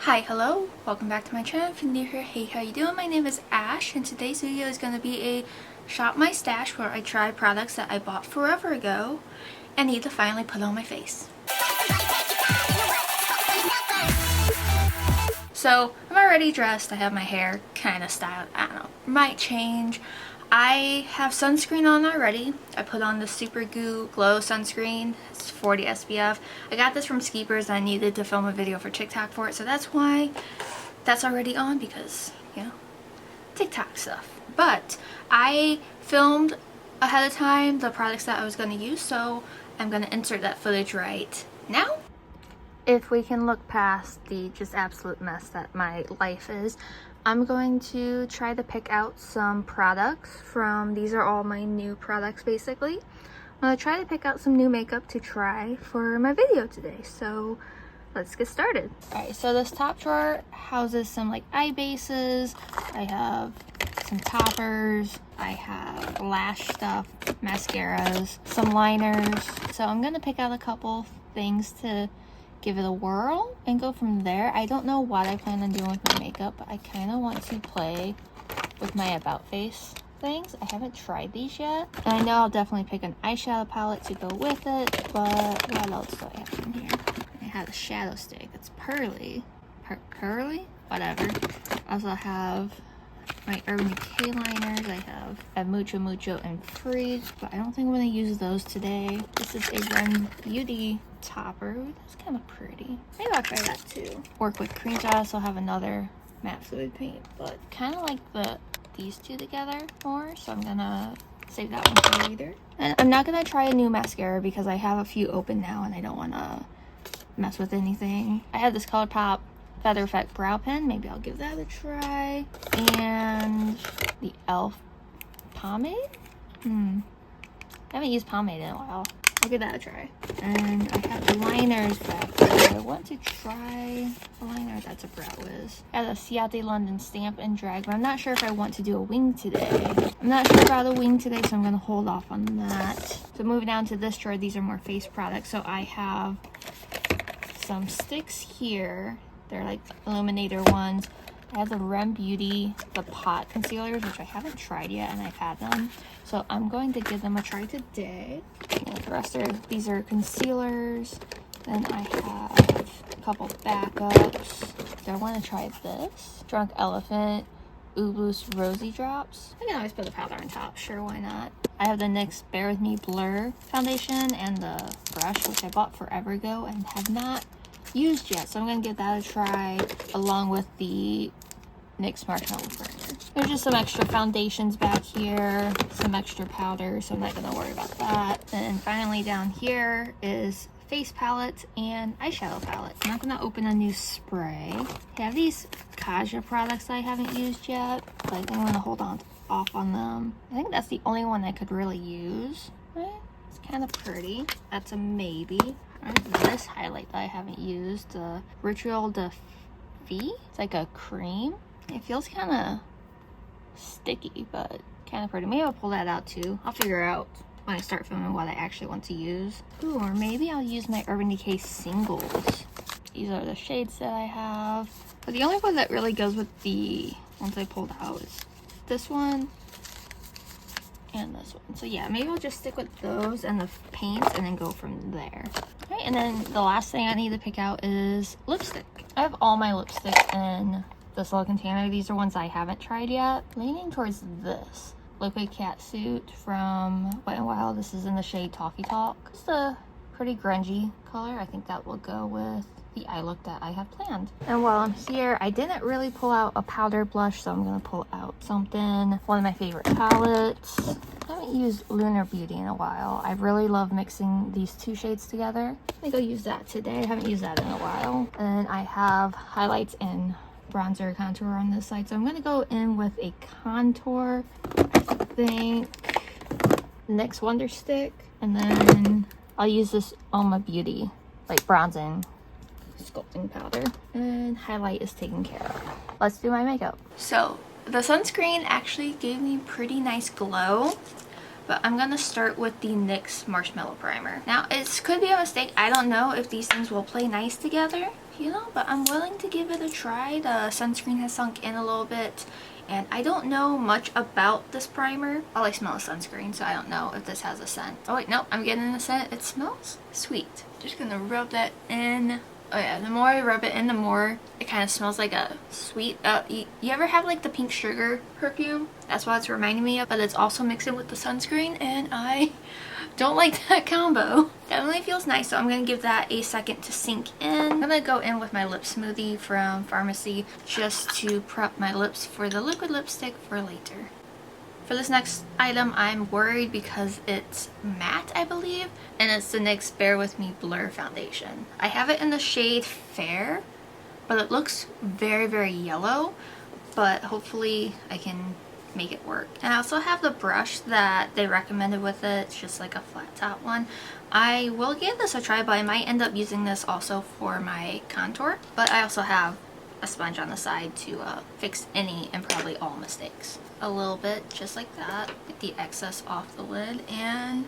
Hi, hello, welcome back to my channel. If you're new here, hey, how you doing? My name is Ash, and today's video is going to be a shop my stash where I try products that I bought forever ago and need to finally put on my face. So I'm already dressed, I have my hair kind of styled, I don't know, might change. I have sunscreen on already. I put on the Super Goo Glow sunscreen. It's 40 SPF. I got this from Skeepers and I needed to film a video for TikTok for it, so that's why that's already on, because, you know, TikTok stuff. But I filmed ahead of time the products that I was going to use, so I'm going to insert that footage right now. If we can look past the just absolute mess that my life is, I'm going to try to pick out some products from, these are all my new products basically. I'm going to try to pick out some new makeup to try for my video today, so let's get started. Alright, so this top drawer houses some like eye bases, I have some toppers, I have lash stuff, mascaras, some liners, so I'm going to pick out a couple things to give it a whirl and go from there. I don't know what I plan on doing with my makeup, but I kind of want to play with my about face things. I haven't tried these yet, and I know I'll definitely pick an eyeshadow palette to go with it, but what else do I have in here? I have a shadow stick. It's pearly. Pearly? Whatever. I also have my Urban Decay liners. I have Mucho Mucho and Freeze, but I don't think I'm going to use those today. This is a Ren Beauty topper. That's kind of pretty. Maybe I'll try that too. Work with creams. I also have another matte fluid paint, but kind of like these two together more, so I'm gonna save that one for later. And I'm not gonna try a new mascara because I have a few open now and I don't want to mess with anything. I have this ColourPop Feather Effect brow pen. Maybe I'll give that a try. And the e.l.f. pomade. I haven't used pomade in a while. I'll give that a try. And I have liners back there. I want to try a liner that's a Brow Wiz. I have a Ciate London stamp and drag, but I'm not sure if I want to do a wing today. I'm not sure about a wing today, so I'm going to hold off on that. So moving down to this drawer, these are more face products. So I have some sticks here. They're like illuminator ones. I have the Ren Beauty, the pot concealers, which I haven't tried yet, and I've had them. So I'm going to give them a try today. And the rest are, these are concealers. Then I have a couple backups. So I want to try this. Drunk Elephant Ooblous Rosy Drops. I can always put a powder on top, sure, why not? I have the NYX Bare With Me Blur foundation and the brush, which I bought forever ago and have not used yet, so I'm gonna give that a try along with the NYX Marshmallow Primer. There's just some extra foundations back here, some extra powder, so I'm not gonna worry about that. And finally down here is face palette and eyeshadow palette. I'm not gonna open a new spray. I have these Kaja products I haven't used yet, but I think I'm gonna hold off on them. I think that's the only one I could really use. It's kind of pretty. That's a maybe. This highlight that I haven't used, the Ritual de Fille. It's like a cream. It feels kind of sticky, but kind of pretty. Maybe I'll pull that out too. I'll figure out when I start filming what I actually want to use. Ooh, or maybe I'll use my Urban Decay singles. These are the shades that I have. But the only one that really goes with the ones I pulled out is this one and this one. So yeah, maybe I'll just stick with those and the paints and then go from there. Alright, and then the last thing I need to pick out is lipstick. I have all my lipstick in this little container. These are ones I haven't tried yet. Leaning towards this Liquid Catsuit from Wet n Wild. This is in the shade Talkie Talk. It's a pretty grungy color. I think that will go with the eye look that I have planned. And while I'm here, I didn't really pull out a powder blush, so I'm gonna pull out something. One of my favorite palettes. I haven't used Lunar Beauty in a while. I really love mixing these two shades together. I think I'll use that today. I haven't used that in a while. And I have highlights and bronzer contour on this side, so I'm gonna go in with a contour. I think NYX Wonder Stick, and then I'll use this Oma Beauty like bronzing sculpting powder, and highlight is taken care of. Let's do my makeup. So the sunscreen actually gave me pretty nice glow, but I'm gonna start with the NYX Marshmallow Primer. Now, it could be a mistake. I don't know if these things will play nice together. you know, but I'm willing to give it a try. The sunscreen has sunk in a little bit, and I don't know much about this primer. All I smell is sunscreen, so I don't know if this has a scent. Oh wait, no, I'm getting a scent. It smells sweet. Just gonna rub that in. Oh yeah, the more I rub it in, the more it kind of smells like a sweet, you ever have like the pink sugar perfume? That's what it's reminding me of, but it's also mixed in with the sunscreen, and I don't like that combo. Definitely feels nice, so I'm gonna give that a second to sink in. I'm gonna go in with my lip smoothie from Pharmacy just to prep my lips for the liquid lipstick for later. For this next item, I'm worried because it's matte, I believe, and it's the NYX Bear With Me Blur Foundation. I have it in the shade Fair, but it looks very, very yellow, but hopefully I can make it work. And I also have the brush that they recommended with it. It's just like a flat top one. I will give this a try, but I might end up using this also for my contour. But I also have a sponge on the side to fix any and probably all mistakes. A little bit, just like that. Get the excess off the lid and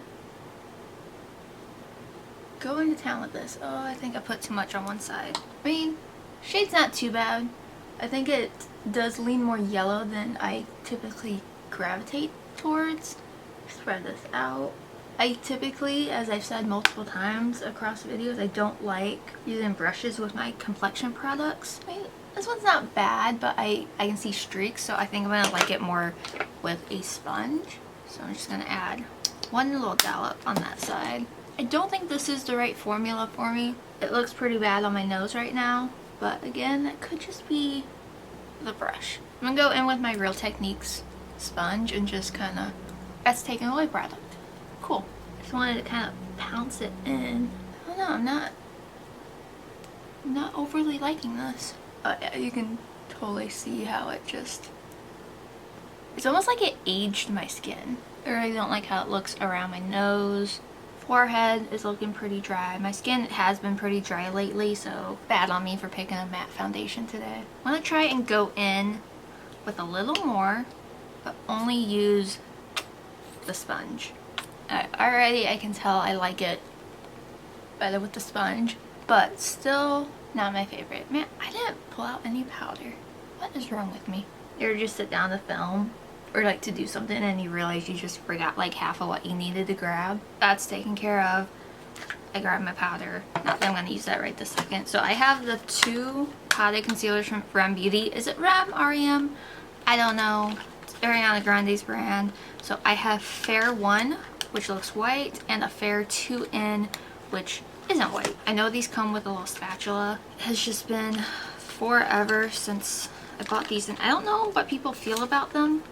go into town with this. Oh, I think I put too much on one side. I mean, shade's not too bad. I think it does lean more yellow than I typically gravitate towards. Spread this out. I typically, as I've said multiple times across videos, I don't like using brushes with my complexion products. I mean, this one's not bad, but I can see streaks, so I think I'm gonna like it more with a sponge. So I'm just gonna add one little dollop on that side. I don't think this is the right formula for me. It looks pretty bad on my nose right now, but again, that could just be the brush. I'm gonna go in with my Real Techniques sponge and just kind of, that's taking away product. Cool. I just wanted to kind of pounce it in. I don't know, I'm not overly liking this. Yeah, you can totally see how it just, it's almost like it aged my skin. I really don't like how it looks around my nose. Forehead is looking pretty dry. My skin has been pretty dry lately, so bad on me for picking a matte foundation today. I'm gonna try and go in with a little more, but only use the sponge. Already I can tell I like it better with the sponge, but still not my favorite. Man, I didn't pull out any powder. What is wrong with me? You ever just sit down to film or like to do something and you realize you just forgot like half of what you needed to grab? That's taken care of. I grabbed my powder. Not that I'm going to use that right this second. So I have the two potted concealers from Rem Beauty. Is it Rem? R-E-M? I don't know. It's Ariana Grande's brand. So I have Fair 1, which looks white, and a Fair 2N, which isn't white. I know these come with a little spatula. It has just been forever since I bought these, and I don't know what people feel about them.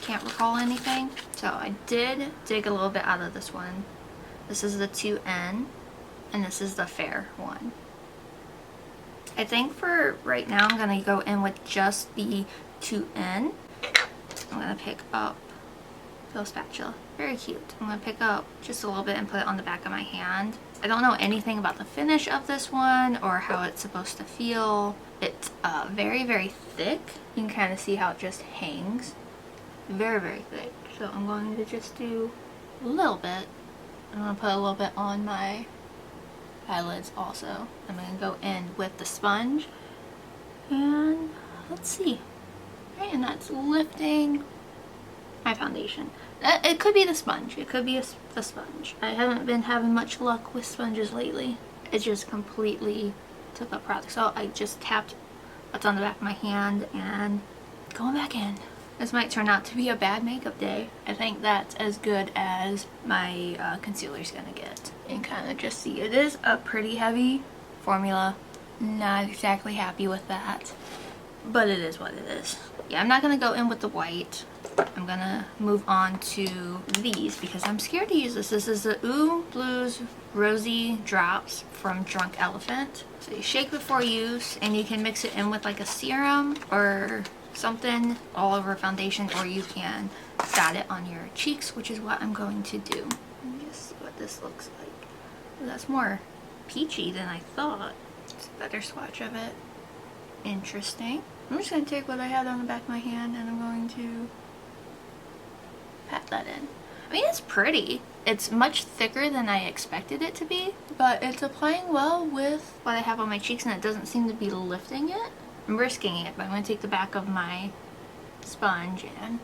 Can't recall anything. So I did dig a little bit out of this one. This is the 2N, and this is the Fair 1. I think for right now I'm gonna go in with just the 2N. I'm gonna pick up the spatula. Very cute. I'm gonna pick up just a little bit and put it on the back of my hand. I don't know anything about the finish of this one or how it's supposed to feel. It's very, very thick. You can kind of see how it just hangs. Very, very thick. So I'm going to just do a little bit. I'm going to put a little bit on my eyelids also. I'm going to go in with the sponge. And let's see. Right, and that's lifting my foundation. It could be the sponge. It could be the sponge. I haven't been having much luck with sponges lately. It just completely took up product. So I just tapped what's on the back of my hand and going back in. This might turn out to be a bad makeup day. I think that's as good as my concealer's gonna get. And kind of just see, it is a pretty heavy formula. Not exactly happy with that, but it is what it is. Yeah, I'm not gonna go in with the white. I'm gonna move on to these because I'm scared to use this. This is the Ooh Blues Rosy Drops from Drunk Elephant. So you shake before use, and you can mix it in with like a serum or something all over foundation, or you can dot it on your cheeks, which is what I'm going to do. Let me just see what this looks like. Ooh, that's more peachy than I thought. It's a better swatch of it. Interesting. I'm just going to take what I had on the back of my hand and I'm going to pat that in. I mean, it's pretty. It's much thicker than I expected it to be, but it's applying well with what I have on my cheeks, and it doesn't seem to be lifting it. I'm risking it, but I'm going to take the back of my sponge and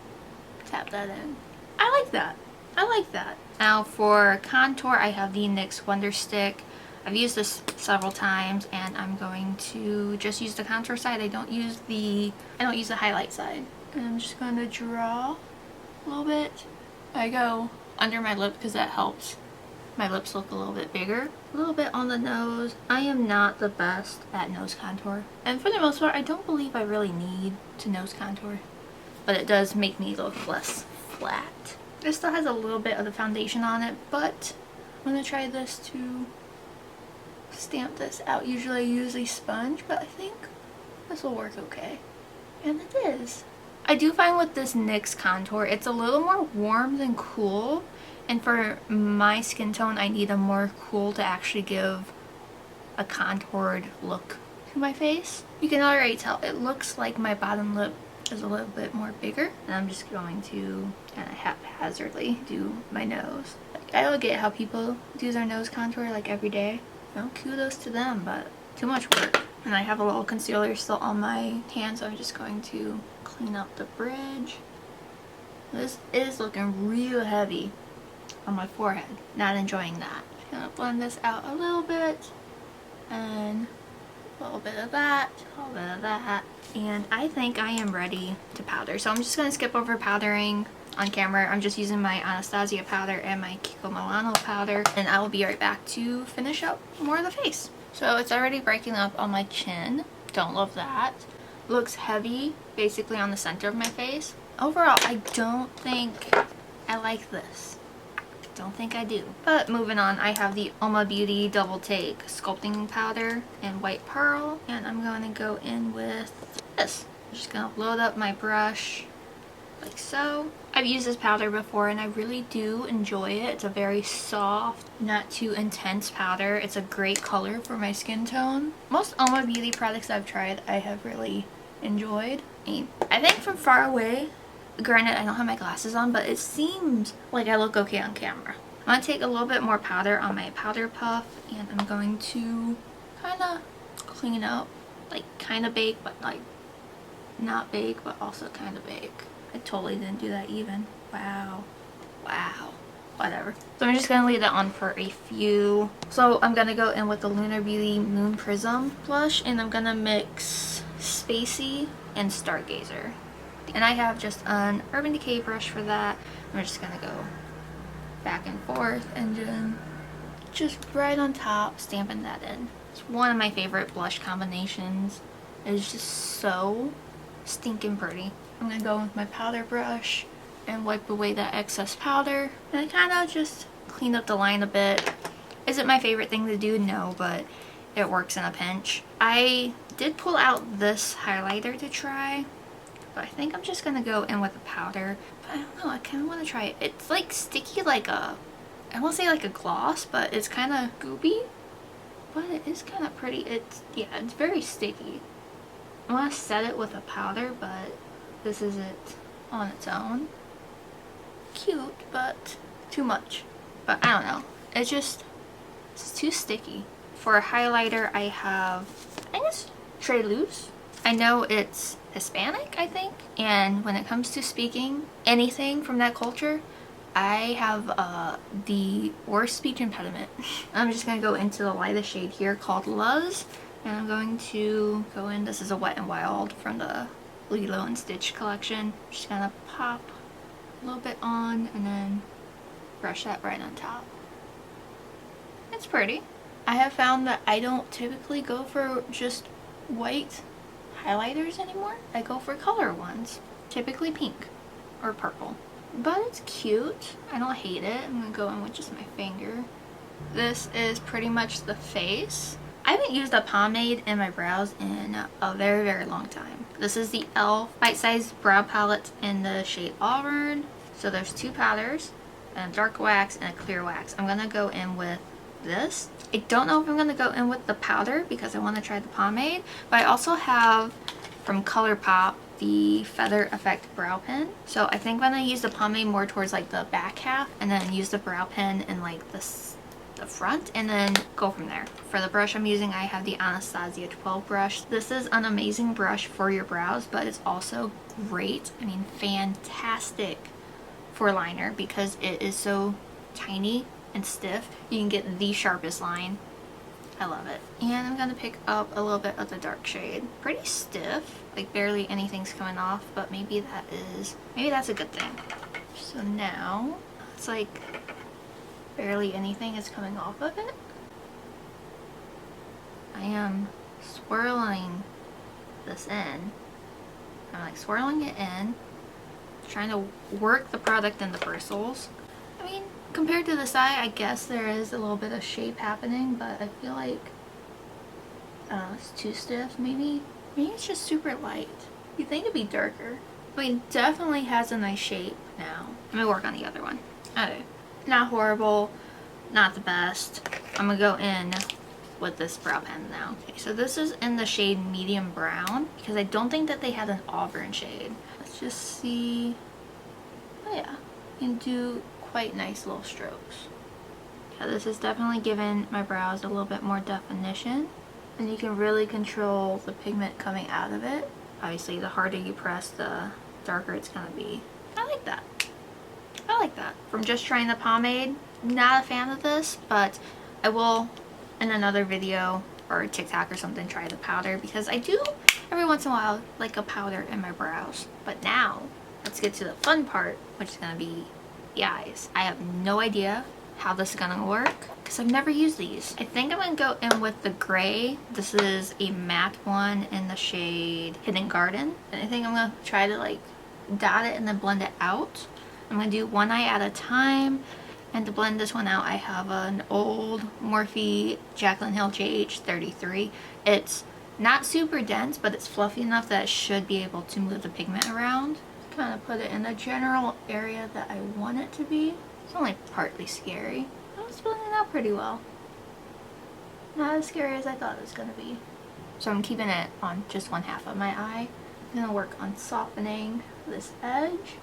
tap that in. I like that. I like that. Now for contour, I have the NYX Wonder Stick. I've used this several times, and I'm going to just use the contour side. I don't use the highlight side. And I'm just going to draw a little bit. I go under my lip because that helps my lips look a little bit bigger. A little bit on the nose. I am not the best at nose contour, and for the most part I don't believe I really need to nose contour, but it does make me look less flat. This still has a little bit of the foundation on it, but I'm going to try this to stamp this out. Usually I use a sponge, but I think this will work okay, and it is. I do find with this NYX contour, it's a little more warm than cool, and for my skin tone, I need a more cool to actually give a contoured look to my face. You can already tell it looks like my bottom lip is a little bit more bigger, and I'm just going to kind of haphazardly do my nose. Like, I don't get how people do their nose contour like every day. Well, kudos to them, but too much work. And I have a little concealer still on my hand, so I'm just going to clean up the bridge. This is looking real heavy on my forehead. Not enjoying that. Just gonna blend this out a little bit, and a little bit of that, a little bit of that. And I think I am ready to powder. So I'm just gonna skip over powdering on camera. I'm just using my Anastasia powder and my Kiko Milano powder, and I will be right back to finish up more of the face. So it's already breaking up on my chin. Don't love that. Looks heavy basically on the center of my face. Overall, I don't think I like this. Don't think I do. But moving on, I have the Oma Beauty Double Take Sculpting Powder in White Pearl, and I'm going to go in with this. I'm just going to load up my brush like so. I've used this powder before, and I really do enjoy it. It's a very soft, not too intense powder. It's a great color for my skin tone. Most Oma Beauty products I've tried, I have really enjoyed. I think from far away, granted I don't have my glasses on, but it seems like I look okay on camera. I'm going to take a little bit more powder on my powder puff, and I'm going to kind of clean up, like kind of bake, but like not bake, but also kind of bake. I totally didn't do that even. Wow. Wow. Whatever. So I'm just going to leave that on for a few. So I'm going to go in with the Lunar Beauty Moon Prism blush, and I'm going to mix Spacey and Stargazer. And I have just an Urban Decay brush for that. I'm just going to go back and forth and then just right on top, stamping that in. It's one of my favorite blush combinations. It's just so stinking pretty. I'm going to go with my powder brush and wipe away that excess powder. And I kind of just clean up the line a bit. Is it my favorite thing to do? No, but it works in a pinch. I did pull out this highlighter to try, but I think I'm just going to go in with the powder. But I don't know, I kind of want to try it. It's like sticky like a, I won't say like a gloss, but it's kind of goopy. But it is kind of pretty. It's, yeah, it's very sticky. I want to set it with a powder, but this is it on its own. Cute, but too much. But I don't know. It's just, it's too sticky. For a highlighter, I have, I guess, Très Luce. I know it's Hispanic, I think. And when it comes to speaking anything from that culture, I have the worst speech impediment. I'm just going to go into the lightest shade here called Luz. And I'm going to go in, this is a Wet n Wild from the Lilo and Stitch collection. Just gonna pop a little bit on and then brush that right on top. It's pretty. I have found that I don't typically go for just white highlighters anymore. I go for color ones, typically pink or purple. But it's cute. I don't hate it. I'm gonna go in with just my finger. This is pretty much the face. I haven't used a pomade in my brows in a very, very long time. This is the e.l.f. bite-sized brow palette in the shade Auburn. So there's two powders, a dark wax and a clear wax. I'm going to go in with this. I don't know if I'm going to go in with the powder because I want to try the pomade. But I also have from ColourPop the Feather Effect brow pen. So I think I'm gonna use the pomade more towards like the back half, and then use the brow pen in like the front, and then go from there. For the brush I'm using, I have the Anastasia 12 brush. This is an amazing brush for your brows, but it's also great, I mean fantastic, for liner because it is so tiny and stiff. You can get the sharpest line. I love it. And I'm gonna pick up a little bit of the dark shade. Pretty stiff, like barely anything's coming off, but maybe that's a good thing. So now it's like barely anything is coming off of it. I am swirling this in. I'm like swirling it in, trying to work the product in the bristles. I mean, compared to this eye, I guess there is a little bit of shape happening, but I feel like, I don't know, it's too stiff. Maybe it's just super light. You'd think it'd be darker. I mean, definitely has a nice shape now. I'm gonna work on the other one. Okay. Not horrible, not the best. I'm gonna go in with this brow pen now. Okay, so this is in the shade medium brown because I don't think that they had an auburn shade. Let's just see. Oh yeah, you can do quite nice little strokes. Yeah, this is definitely giving my brows a little bit more definition, and you can really control the pigment coming out of it. Obviously, the harder you press, the darker it's gonna be. I like that. I like that. From just trying the pomade, not a fan of this, but I will in another video or TikTok or something try the powder, because I do every once in a while like a powder in my brows. But now let's get to the fun part, which is gonna be the eyes. I have no idea how this is gonna work because I've never used these. I think I'm gonna go in with the gray. This is a matte one in the shade Hidden Garden, and I think I'm gonna try to like dot it and then blend it out. I'm gonna do one eye at a time, and to blend this one out I have an old Morphe Jaclyn Hill JH33. It's not super dense, but it's fluffy enough that it should be able to move the pigment around. Kind of put it in the general area that I want it to be. It's only partly scary. It's blending out pretty well. Not as scary as I thought it was gonna be. So I'm keeping it on just one half of my eye. I'm gonna work on softening this edge.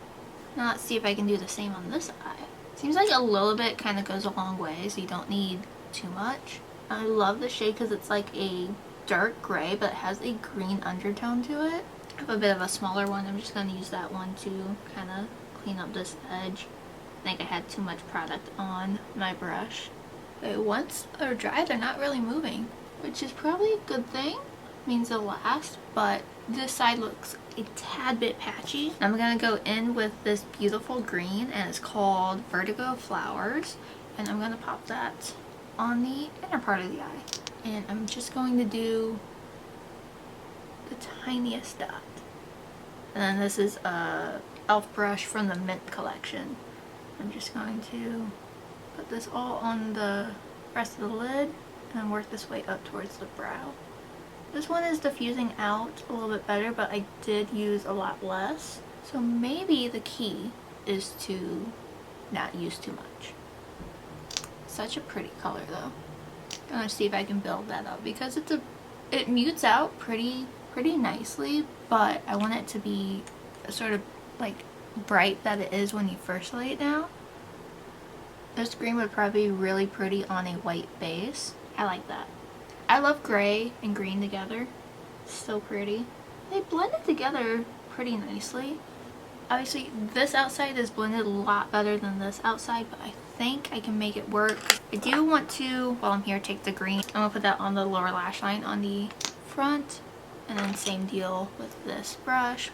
Now let's see if I can do the same on this eye. Seems like a little bit kind of goes a long way, so you don't need too much. I love the shade because it's like a dark gray, but it has a green undertone to it. I have a bit of a smaller one. I'm just going to use that one to kind of clean up this edge. I think I had too much product on my brush. But once they're dry, they're not really moving, which is probably a good thing. Means they'll last, but this side looks a tad bit patchy. I'm gonna go in with this beautiful green, and it's called Vertigo Flowers, and I'm gonna pop that on the inner part of the eye, and I'm just going to do the tiniest dot. And then this is a elf brush from the Mint collection. I'm just going to put this all on the rest of the lid and then work this way up towards the brow. This one is diffusing out a little bit better, but I did use a lot less. So maybe the key is to not use too much. Such a pretty color though. I'm gonna see if I can build that up because it mutes out pretty nicely, but I want it to be sort of like bright that it is when you first lay it down. This green would probably be really pretty on a white base. I like that. I love gray and green together. So pretty. They blended together pretty nicely. Obviously, this outside is blended a lot better than this outside, but I think I can make it work. I do want to, while I'm here, take the green. I'm gonna put that on the lower lash line on the front, and then same deal with this brush.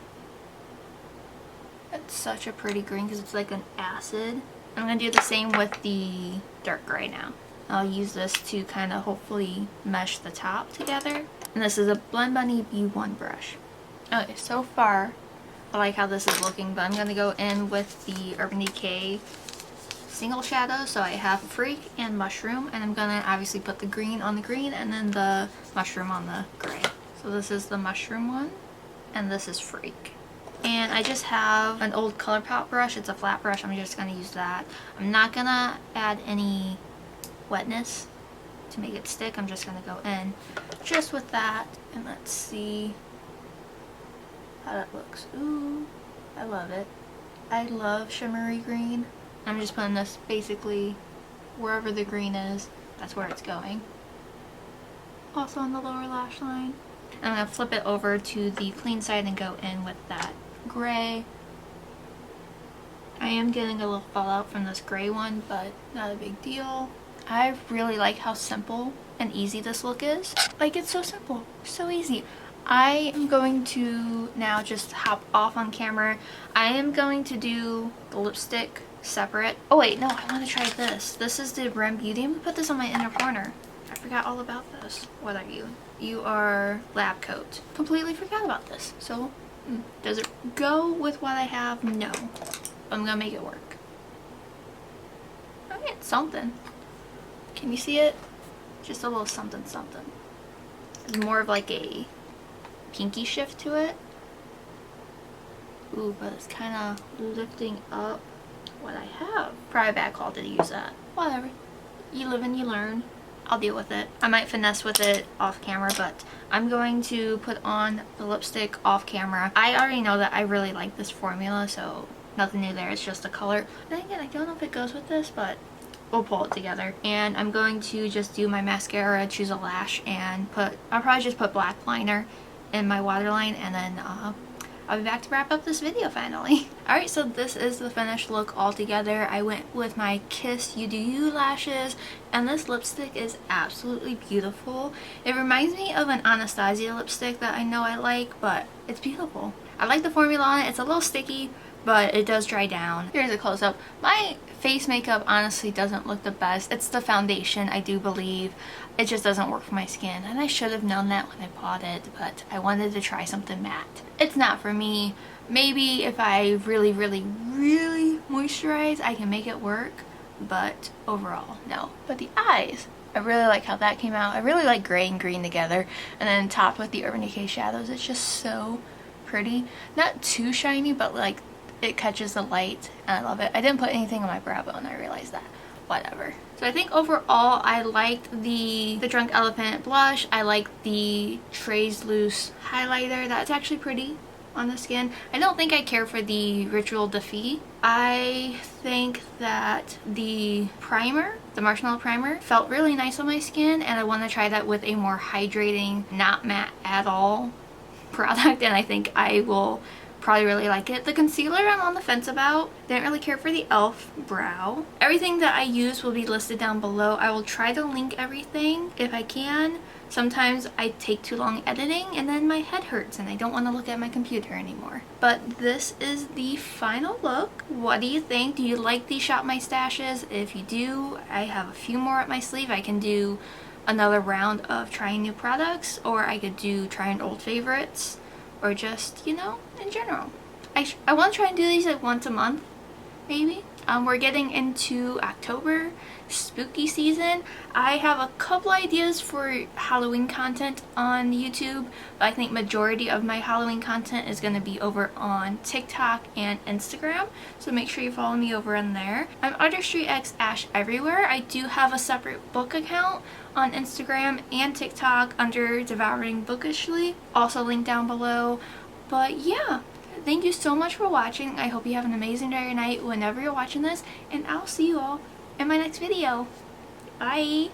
It's such a pretty green because it's like an acid. I'm gonna do the same with the dark gray now. I'll use this to kind of hopefully mesh the top together. And this is a Blend Bunny B1 brush. Okay, so far I like how this is looking, but I'm going to go in with the Urban Decay single shadow. So I have Freak and Mushroom, and I'm going to obviously put the green on the green and then the mushroom on the gray. So this is the mushroom one, and this is Freak. And I just have an old ColourPop brush. It's a flat brush. I'm just going to use that. I'm not going to add any wetness to make it stick. I'm just going to go in just with that, and let's see how that looks. Ooh, I love it. I love shimmery green. I'm just putting this basically wherever the green is, that's where it's going. Also on the lower lash line. I'm going to flip it over to the clean side and go in with that gray. I am getting a little fallout from this gray one, but not a big deal. I really like how simple and easy this look is. Like, it's so simple, so easy. I am going to now just hop off on camera. I am going to do the lipstick separate. Oh wait, no, I want to try this. This is the Rem Beauty. I'm going to put this on my inner corner. I forgot all about this. What are you? You are Lab Coat. Completely forgot about this. So, does it go with what I have? No. I'm going to make it work. I mean, it's something. Can you see it? Just a little something something. It's more of like a pinky shift to it. Ooh, but it's kind of lifting up what I have. Probably a bad call to use that. Whatever. You live and you learn. I'll deal with it. I might finesse with it off camera, but I'm going to put on the lipstick off camera. I already know that I really like this formula, so nothing new there. It's just a color. Then again, I don't know if it goes with this, but we'll pull it together. And I'm going to just do my mascara, choose a lash, and I'll probably just put black liner in my waterline, and then I'll be back to wrap up this video finally. Alright, so this is the finished look all together. I went with my Kiss You Do You lashes, and this lipstick is absolutely beautiful. It reminds me of an Anastasia lipstick that I know I like, but it's beautiful. I like the formula on it. It's a little sticky, but it does dry down. Here's a close-up. My face makeup honestly doesn't look the best. It's the foundation, I do believe. It just doesn't work for my skin, and I should have known that when I bought it, but I wanted to try something matte. It's not for me. Maybe if I really, really, really moisturize, I can make it work, but overall, no. But the eyes, I really like how that came out. I really like gray and green together, and then topped with the Urban Decay shadows. It's just so pretty. Not too shiny, but like it catches the light, and I love it. I didn't put anything on my brow bone, I realized that. Whatever. So I think overall I liked the Drunk Elephant blush. I like the Trace Loose highlighter. That's actually pretty on the skin. I don't think I care for the Ritual Defeat. I think that the primer, the Marshmallow Primer, felt really nice on my skin, and I want to try that with a more hydrating, not matte at all product, and I think I will probably really like it. The concealer I'm on the fence about. Didn't really care for the e.l.f. brow. Everything that I use will be listed down below. I will try to link everything if I can. Sometimes I take too long editing and then my head hurts and I don't want to look at my computer anymore. But this is the final look. What do you think? Do you like these Shop My Stashes? If you do, I have a few more up my sleeve. I can do another round of trying new products, or I could do trying old favorites, or just, you know, in general. I want to try and do these like once a month, maybe. We're getting into October, spooky season. I have a couple ideas for Halloween content on YouTube, but I think majority of my Halloween content is going to be over on TikTok and Instagram, so make sure you follow me over on there. I'm artistryxashh everywhere. I do have a separate book account on Instagram and TikTok under Devouring Bookishly, also linked down below. But yeah, thank you so much for watching. I hope you have an amazing day or night whenever you're watching this, and I'll see you all in my next video. Bye!